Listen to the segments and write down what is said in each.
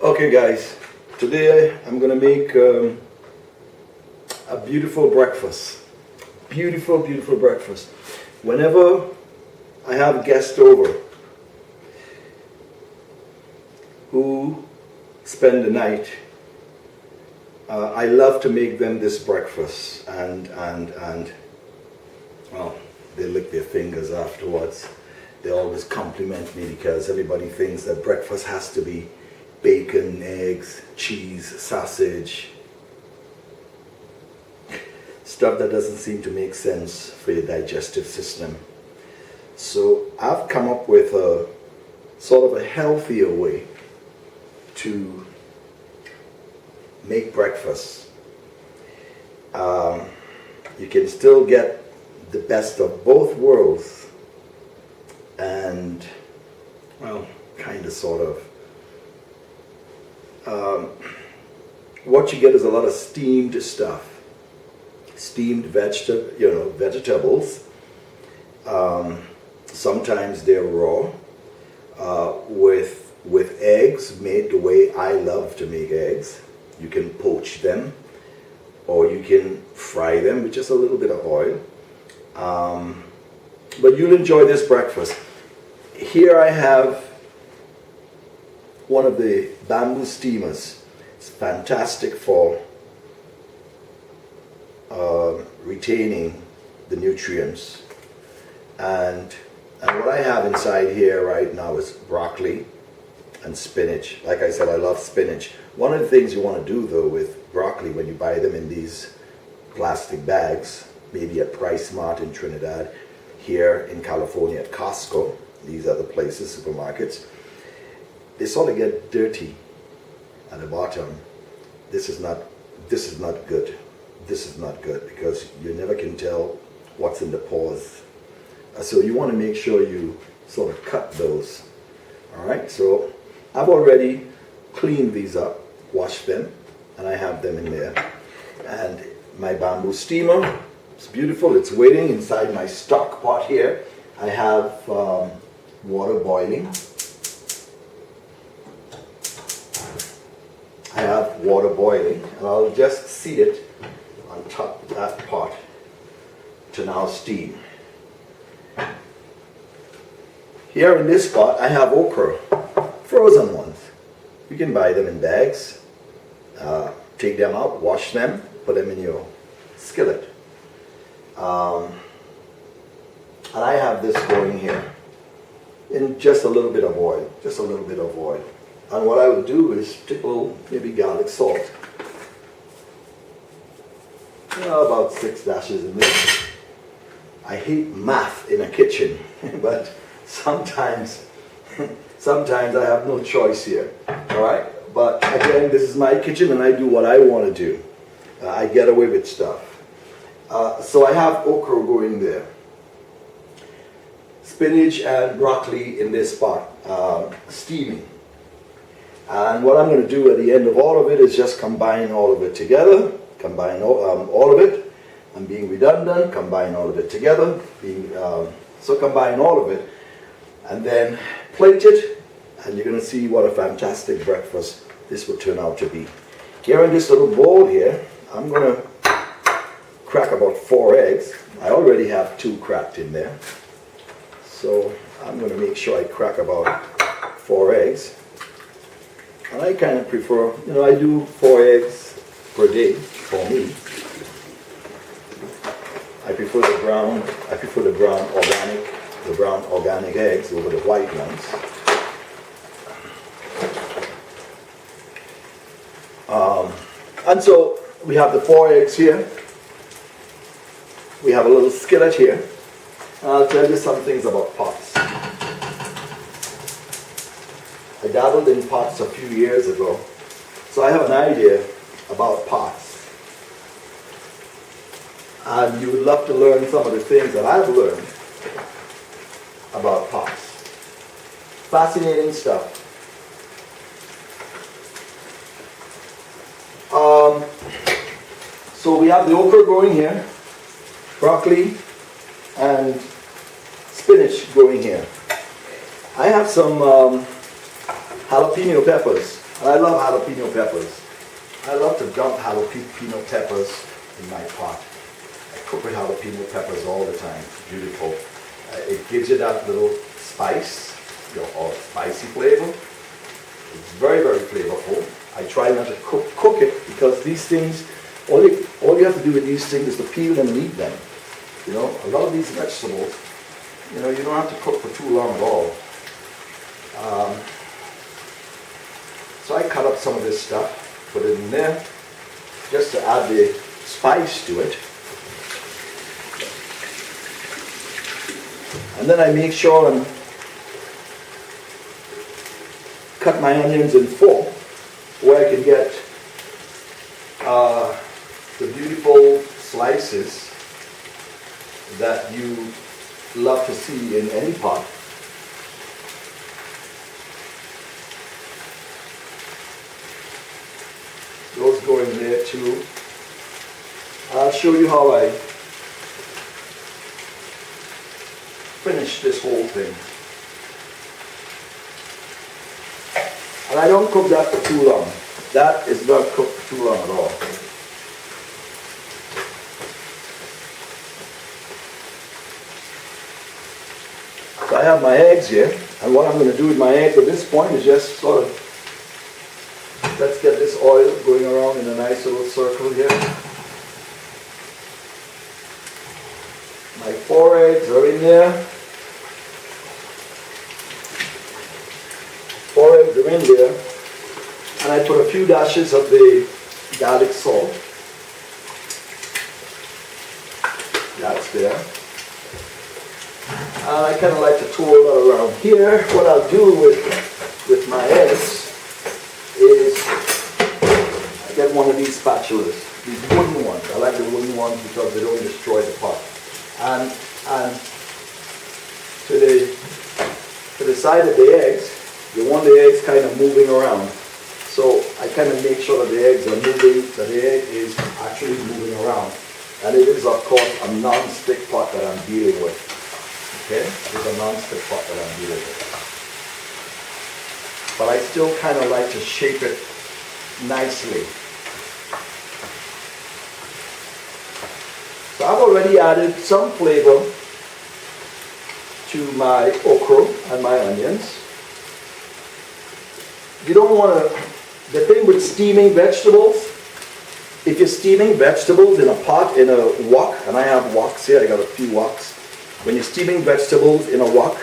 Okay guys, today I'm gonna make a beautiful breakfast. Beautiful breakfast. Whenever I have guests over who spend the night, I love to make them this breakfast and well, they lick their fingers afterwards. They always compliment me because everybody thinks that breakfast has to be bacon, eggs, cheese, sausage, stuff that doesn't seem to make sense for your digestive system. So I've come up with a sort of a healthier way to make breakfast. You can still get the best of both worlds and, well, kind of sort of. What you get is a lot of steamed stuff, steamed vegetables. Sometimes they're raw, with eggs made the way I love to make eggs. You can poach them, or you can fry them with just a little bit of oil. But you'll enjoy this breakfast. Here I have one of the bamboo steamers. It's fantastic for retaining the nutrients. And what I have inside here right now is broccoli and spinach. Like I said, I love spinach. One of the things you want to do though with broccoli when you buy them in these plastic bags, maybe at Price Mart in Trinidad, here in California at Costco, these are the places, supermarkets, they sort of get dirty at the bottom. This is not good. This is not good because you never can tell what's in the pores. So you want to make sure you sort of cut those. All right, so I've already cleaned these up, washed them, and I have them in there. And my bamboo steamer, it's beautiful. It's waiting inside my stock pot here. I have water boiling. And I'll just seat it on top of that pot to now steam. Here in this pot I have okra, frozen ones. You can buy them in bags. Take them out, wash them, put them in your skillet. And I have this going here in just a little bit of oil, And what I would do is tickle maybe garlic salt. About 6 dashes in there. I hate math in a kitchen, but sometimes I have no choice here. All right, but again, this is my kitchen, and I do what I want to do. I get away with stuff. So I have okra going there, spinach and broccoli in this pot, steaming. And what I'm going to do at the end of all of it is just combine all of it together. Combine all of it. I'm being redundant. Combine all of it together. So combine all of it, and then plate it, and you're going to see what a fantastic breakfast this will turn out to be. Here in this little bowl here, I'm going to crack about 4 eggs. I already have 2 cracked in there, so I'm going to make sure I crack about 4 eggs. And I kind of prefer, I do 4 eggs per day for me. I prefer the brown organic eggs over the white ones. And so we have the 4 eggs here. We have a little skillet here. And I'll tell you some things about pots. I dabbled in pots a few years ago, so I have an idea about pots. And you would love to learn some of the things that I've learned about pots. Fascinating stuff. So we have the okra growing here, broccoli and spinach growing here. I have some jalapeno peppers. And I love jalapeno peppers. I love to dump jalapeno peppers in my pot. I cook with jalapeno peppers all the time. Beautiful. It gives you that little spice, or spicy flavor. It's very, very flavorful. I try not to cook it because these things, all you have to do with these things is to peel them and eat them. You know, a lot of these vegetables, you know, you don't have to cook for too long at all. So I cut up some of this stuff, put it in there, just to add the spice to it. And then I make sure and cut my onions in four, where I can get the beautiful slices that you love to see in any pot. Those go in there too. I'll show you how I finish this whole thing. And I don't cook that for too long. That is not cooked for too long at all. So I have my eggs here, and what I'm going to do with my eggs at this point is just sort of, let's get this oil going around in a nice little circle here. My 4 eggs are in there. 4 eggs are in there. And I put a few dashes of the garlic salt. That's there. And I kind of like to twirl that around here. What I'll do with my eggs is I get one of these spatulas, these wooden ones. I like the wooden ones because they don't destroy the pot. And to the side of the eggs, you want the eggs kind of moving around. So I kind of make sure that the eggs are moving, that the egg is actually moving around. And it is, of course, a non-stick pot that I'm dealing with. Okay? It is a non-stick pot that I'm dealing with. But I still kind of like to shape it nicely. So I've already added some flavor to my okra and my onions. You don't want to, the thing with steaming vegetables, if you're steaming vegetables in a pot, in a wok, and I have woks here, I got a few woks. When you're steaming vegetables in a wok,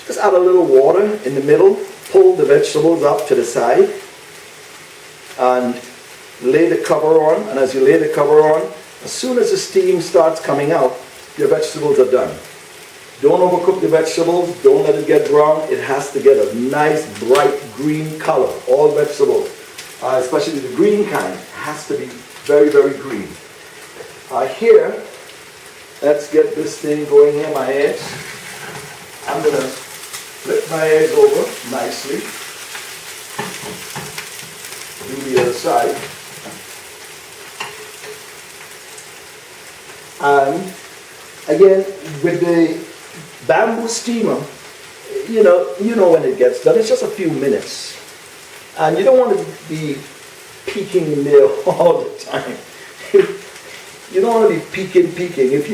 just add a little water in the middle, pull the vegetables up to the side, and lay the cover on. And as you lay the cover on, as soon as the steam starts coming out, your vegetables are done. Don't overcook the vegetables, don't let it get brown. It has to get a nice bright green color. All vegetables, especially the green kind, has to be very, very green. Here, let's get this thing going here, my eggs. I'm going to flip my eggs over nicely. Do the other side. And again, with the bamboo steamer, you know when it gets done, it's just a few minutes. And you don't want to be peeking in there all the time. You don't want to be peeking. If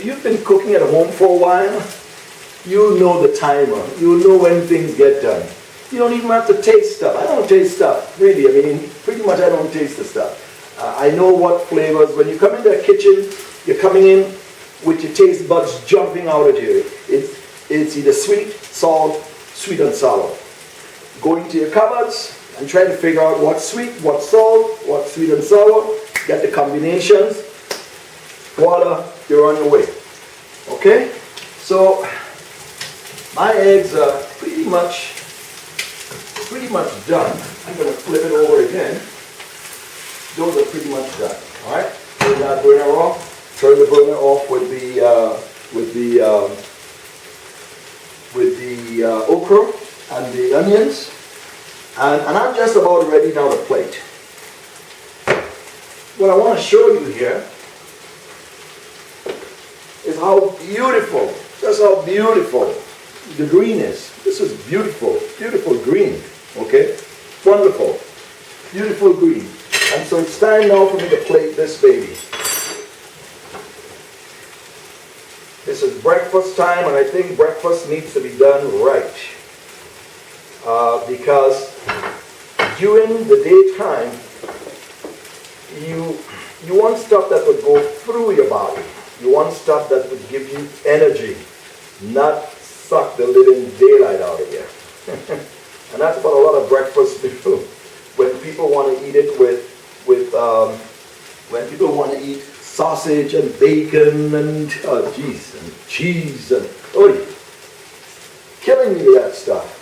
you've been cooking at home for a while, you'll know the timer. You'll know when things get done. You don't even have to taste stuff. I don't taste stuff, really. I mean, pretty much I don't taste the stuff. I know what flavors. When you come into the kitchen, you're coming in with your taste buds jumping out at you. It's either sweet, salt, sweet and sour. Go into your cupboards and try to figure out what's sweet, what's salt, what's sweet and sour. Get the combinations. Voila, you're on your way. Okay? So my eggs are pretty much done. I'm going to flip it over again. Those are pretty much done. All right? Turn that burner off. Turn the burner off with the okra and the onions. And I'm just about ready now to plate. What I want to show you here is how beautiful, just how beautiful the green is. This is beautiful, beautiful green, okay? Wonderful, beautiful green. And so it's time now for me to plate this baby. This is breakfast time, and I think breakfast needs to be done right. Because during the daytime, you want stuff that would go through your body. You want stuff that would give you energy, not suck the living daylight out of you. And that's what a lot of breakfast do. When people want to eat it when people want to eat sausage and bacon and and cheese and killing me with that stuff.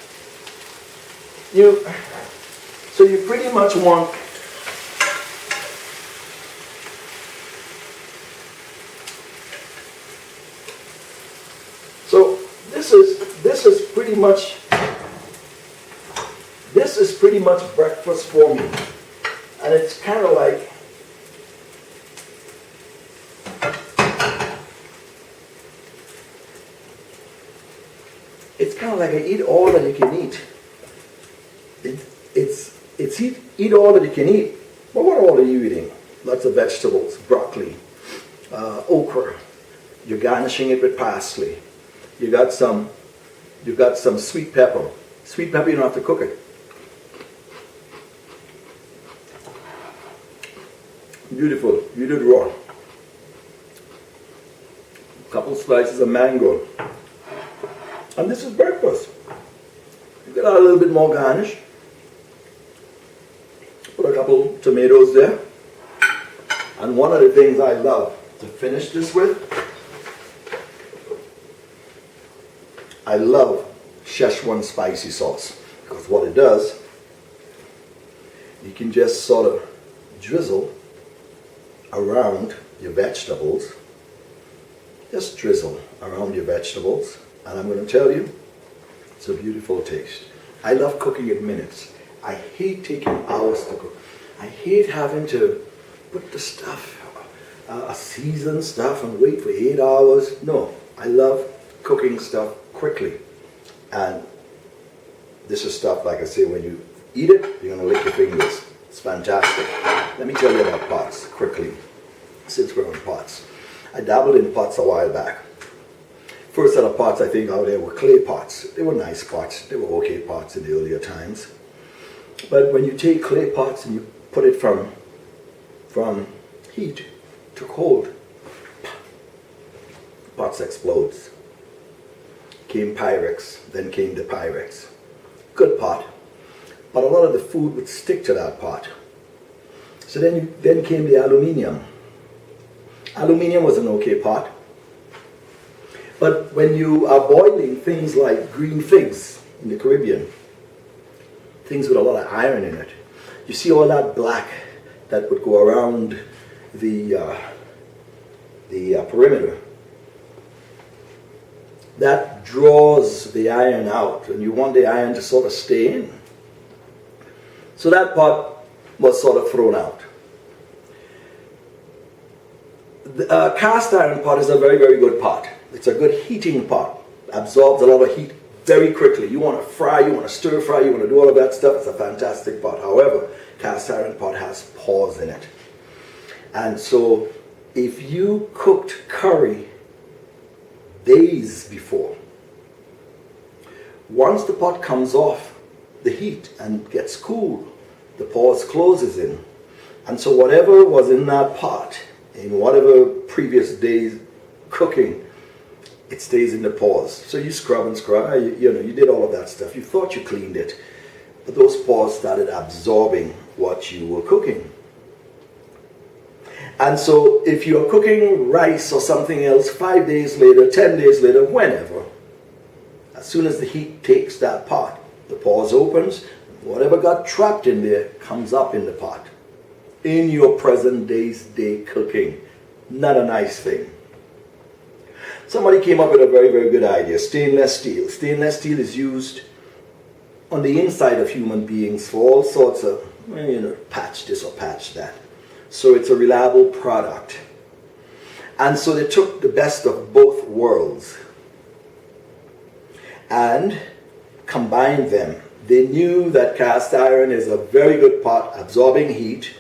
So you pretty much want this is pretty much breakfast for me. And it's kind of like I eat all that you can eat. It's eat all that you can eat. But what all are you eating? Lots of vegetables, broccoli, okra. You're garnishing it with parsley. You got some sweet pepper. Sweet pepper, you don't have to cook it. Beautiful. You did raw. A couple slices of mango. And this is breakfast. You got a little bit more garnish. Put a couple tomatoes there. And one of the things I love to finish this with, I love Szechuan spicy sauce. Because what it does, you can just sort of drizzle around your vegetables. Just drizzle around your vegetables. And I'm going to tell you, it's a beautiful taste. I love cooking in minutes. I hate taking hours to cook. I hate having to put the stuff, season stuff and wait for 8 hours. No, I love cooking stuff quickly. And this is stuff, like I say, when you eat it, you're going to lick your fingers. It's fantastic. Let me tell you about pots quickly, since we're on pots. I dabbled in pots a while back. First set of pots I think out there were clay pots. They were nice pots. They were okay pots in the earlier times. But when you take clay pots and you put it from heat to cold, pots explodes. Came Pyrex, then came the Pyrex. Good pot. But a lot of the food would stick to that pot. So then came the aluminium. Aluminium was an okay pot. But when you are boiling things like green figs in the Caribbean, things with a lot of iron in it, you see all that black that would go around the perimeter. That draws the iron out, and you want the iron to sort of stay in. So that pot was sort of thrown out. The cast iron pot is a very, very good pot. It's a good heating pot. Absorbs a lot of heat very quickly. You want to fry, you want to stir fry, you want to do all of that stuff. It's a fantastic pot. However, cast iron pot has pores in it. And so if you cooked curry days before, once the pot comes off the heat and gets cool, the pores closes in. And so whatever was in that pot, in whatever previous day's cooking, it stays in the pores. So you scrub and scrub, you did all of that stuff. You thought you cleaned it, but those pores started absorbing what you were cooking. And so if you're cooking rice or something else 5 days later, 10 days later, whenever, as soon as the heat takes that pot, the pores opens, whatever got trapped in there comes up in the pot. In your present day cooking. Not a nice thing. Somebody came up with a very, very good idea. Stainless steel. Stainless steel is used on the inside of human beings for all sorts of, patch this or patch that. So it's a reliable product. And so they took the best of both worlds. and combined them. They knew that cast iron is a very good pot, absorbing heat.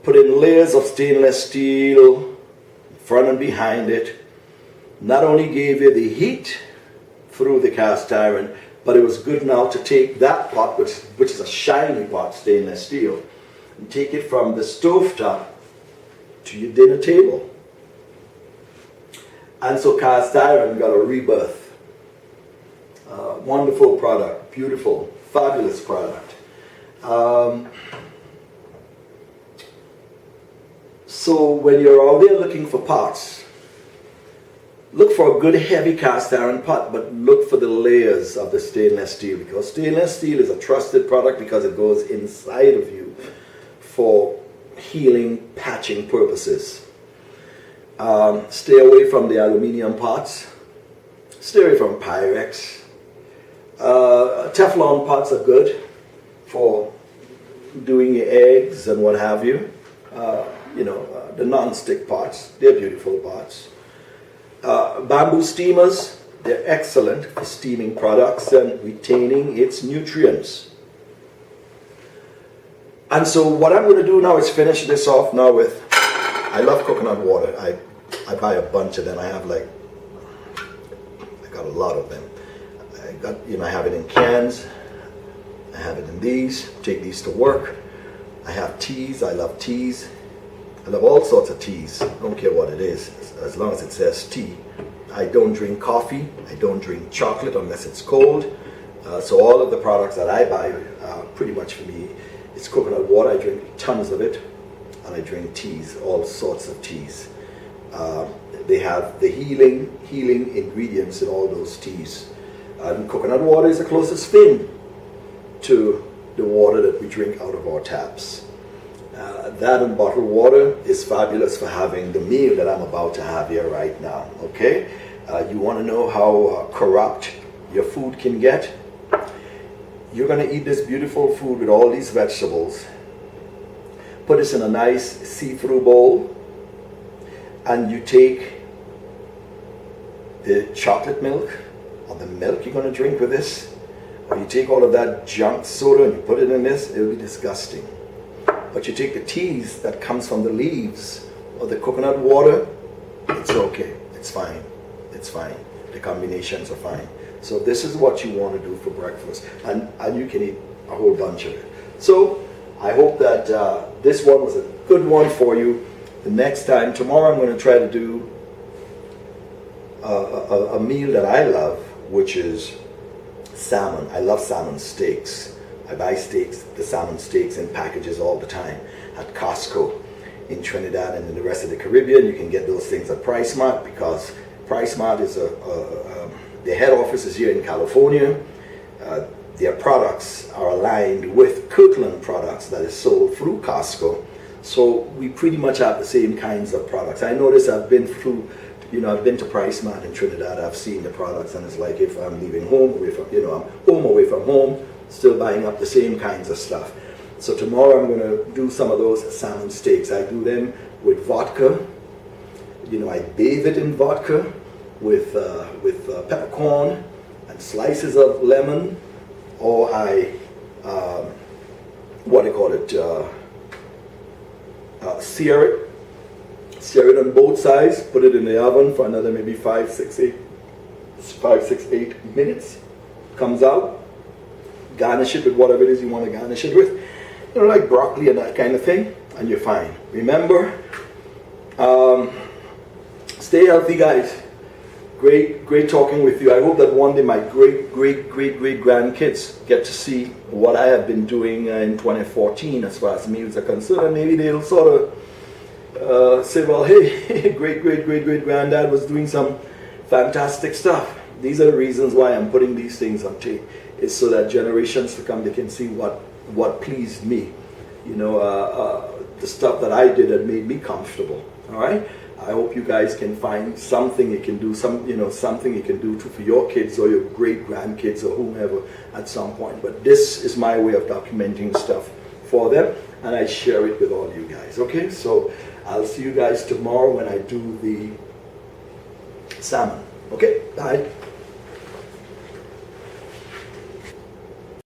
Put in layers of stainless steel, front and behind it. Not only gave you the heat through the cast iron, but it was good now to take that pot, which is a shiny pot, stainless steel, and take it from the stovetop to your dinner table. And so cast iron got a rebirth. Wonderful product, beautiful, fabulous product. So when you're out there looking for pots, look for a good heavy cast iron pot, but look for the layers of the stainless steel, because stainless steel is a trusted product because it goes inside of you for healing, patching purposes. Stay away from the aluminum pots. Stay away from Pyrex. Teflon pots are good for doing your eggs and what have you. The non-stick pots, they're beautiful pots. Bamboo steamers, they're excellent for steaming products and retaining its nutrients. And so what I'm going to do now is finish this off now with, I love coconut water. I buy a bunch of them. I got a lot of them. I have it in cans. I have it in these. Take these to work. I have teas. I love teas. I love all sorts of teas. I don't care what it is, as long as it says tea. I don't drink coffee. I don't drink chocolate unless it's cold. So all of the products that I buy, pretty much for me, it's coconut water. I drink tons of it. And I drink teas, all sorts of teas. They have the healing ingredients in all those teas. And coconut water is the closest thing to the water that we drink out of our taps. That and bottled water is fabulous for having the meal that I'm about to have here right now. Okay? You want to know how corrupt your food can get? You're going to eat this beautiful food with all these vegetables. Put this in a nice see-through bowl, and you take the chocolate milk or the milk you're going to drink with this, or you take all of that junk soda and you put it in this. It'll be disgusting. But you take the teas that comes from the leaves or the coconut water, it's okay. It's fine. It's fine. The combinations are fine. So this is what you want to do for breakfast, and you can eat a whole bunch of it. So I hope that this one was a good one for you. The next time, tomorrow, I'm going to try to do a meal that I love, which is salmon. I love salmon steaks. I buy the salmon steaks in packages all the time at Costco in Trinidad and in the rest of the Caribbean. You can get those things at PriceSmart, because PriceSmart is their head office is here in California. Their products are aligned with Kirkland products that is sold through Costco. So we pretty much have the same kinds of products. I notice I've been to PriceSmart in Trinidad. I've seen the products, and it's like if I'm leaving home, I'm home away from home, still buying up the same kinds of stuff. So tomorrow I'm going to do some of those salmon steaks. I do them with vodka. I bathe it in vodka with peppercorn and slices of lemon, or I sear it on both sides, put it in the oven for another maybe 5, 6, 8 minutes. Comes out, garnish it with whatever it is you want to garnish it with, like broccoli and that kind of thing, and you're fine. Remember, stay healthy, guys. Great talking with you. I hope that one day my great grandkids get to see what I have been doing in 2014 as far as meals are concerned, and maybe they'll sort of say, well, hey, great granddad was doing some fantastic stuff. These are the reasons why I'm putting these things on tape. It's so that generations to come, they can see what pleased me. The stuff that I did that made me comfortable. All right. I hope you guys can find something you can do, something you can do for your kids or your great grandkids or whomever at some point. But this is my way of documenting stuff for them, and I share it with all you guys. Okay, so I'll see you guys tomorrow when I do the salmon. Okay, bye.